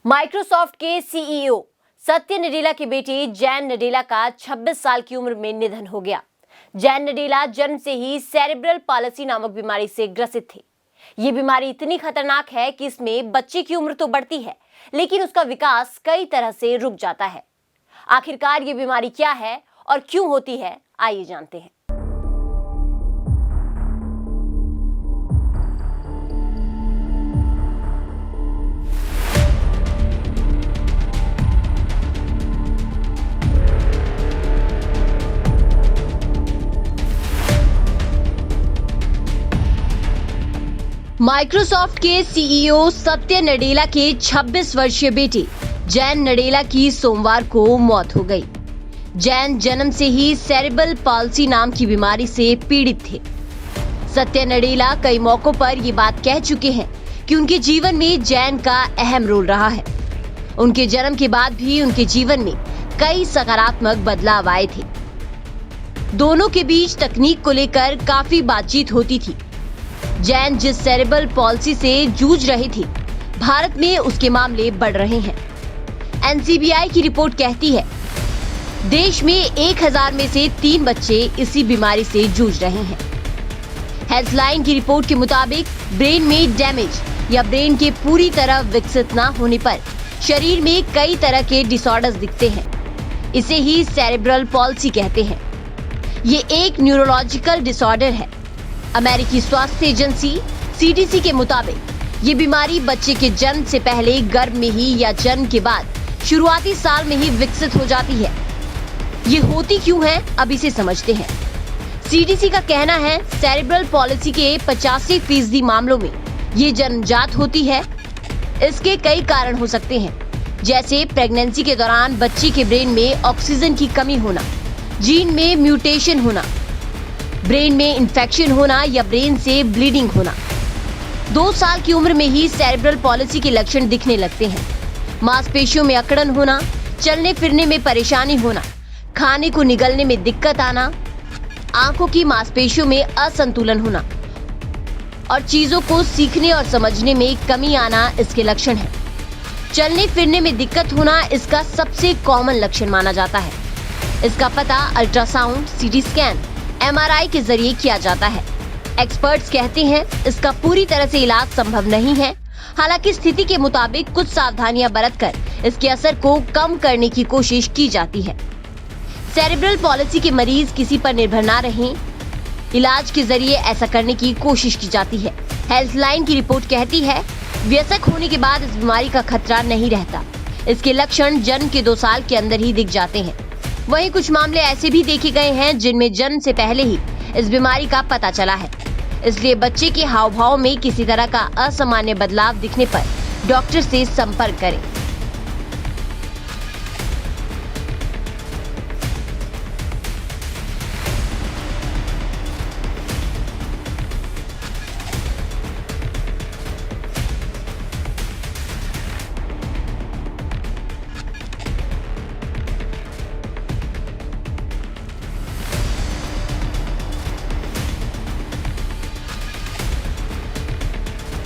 Microsoft के CEO सत्य नडेला के बेटे जैन नडेला का 26 साल की उम्र में निधन हो गया। जैन नडेला जन्म से ही सेरेब्रल पाल्सी नामक बीमारी से ग्रसित थे। ये बीमारी इतनी खतरनाक है कि इसमें बच्चे की उम्र तो बढ़ती है, लेकिन उसका विकास कई तरह से रुक जाता है। आखिरकार ये बीमारी क्या है और क्यों होती है, आइए जानते हैं। माइक्रोसॉफ्ट के सीईओ सत्य नडेला के 26 वर्षीय बेटे जैन नडेला की सोमवार को मौत हो गई। जैन जन्म से ही सेरेब्रल पाल्सी नाम की बीमारी से पीड़ित थे। सत्य नडेला कई मौकों पर ये बात कह चुके हैं कि उनके जीवन में जैन का अहम रोल रहा है। उनके जन्म के बाद भी उनके जीवन में कई सकारात्मक बदलाव आए थे। दोनों के बीच तकनीक को लेकर काफी बातचीत होती थी। जैन जिस सेरेब्रल पाल्सी से जूझ रहे थे, भारत में उसके मामले बढ़ रहे हैं। एनसीबीआई की रिपोर्ट कहती है देश में 1000 में से 3 बच्चे इसी बीमारी से जूझ रहे हैं। हेल्थलाइन की रिपोर्ट के मुताबिक ब्रेन में डैमेज या ब्रेन के पूरी तरह विकसित न होने पर शरीर में कई तरह के डिसऑर्डर्स दिखते हैं। इसे ही सेरेब्रल पाल्सी कहते हैं। ये एक न्यूरोलॉजिकल डिसऑर्डर है। अमेरिकी स्वास्थ्य एजेंसी सीडीसी के मुताबिक ये बीमारी बच्चे के जन्म से पहले, गर्भ में ही या जन्म के बाद शुरुआती साल में ही विकसित हो जाती है। ये होती क्यों है, अब इसे समझते हैं। सीडीसी का कहना है सेरेब्रल पाल्सी के 85% मामलों में ये जन्मजात होती है। इसके कई कारण हो सकते हैं, जैसे प्रेगनेंसी के दौरान बच्चे के ब्रेन में ऑक्सीजन की कमी होना, जीन में म्यूटेशन होना, ब्रेन में इंफेक्शन होना या ब्रेन से ब्लीडिंग होना। 2 साल की उम्र में ही सेरेब्रल पाल्सी के लक्षण दिखने लगते हैं। मांसपेशियों में अकड़न होना, चलने फिरने में परेशानी होना, खाने को निगलने में दिक्कत आना, आंखों की मांसपेशियों में असंतुलन होना और चीजों को सीखने और समझने में कमी आना इसके लक्षण हैं। चलने फिरने में दिक्कत होना इसका सबसे कॉमन लक्षण माना जाता है। इसका पता अल्ट्रासाउंड, सीटी स्कैन, एमआरआई के जरिए किया जाता है। एक्सपर्ट्स कहते हैं इसका पूरी तरह से इलाज संभव नहीं है। हालांकि स्थिति के मुताबिक कुछ सावधानियां बरतकर इसके असर को कम करने की कोशिश की जाती है। सेरेब्रल पाल्सी के मरीज किसी पर निर्भर ना रहें, इलाज के जरिए ऐसा करने की कोशिश की जाती है। हेल्थलाइन की रिपोर्ट कहती है वयस्क होने के बाद इस बीमारी का खतरा नहीं रहता। इसके लक्षण जन्म के 2 साल के अंदर ही दिख जाते हैं। वहीं कुछ मामले ऐसे भी देखे गए हैं जिनमें जन्म से पहले ही इस बीमारी का पता चला है। इसलिए बच्चे के हाव भाव में किसी तरह का असामान्य बदलाव दिखने पर डॉक्टर से संपर्क करें।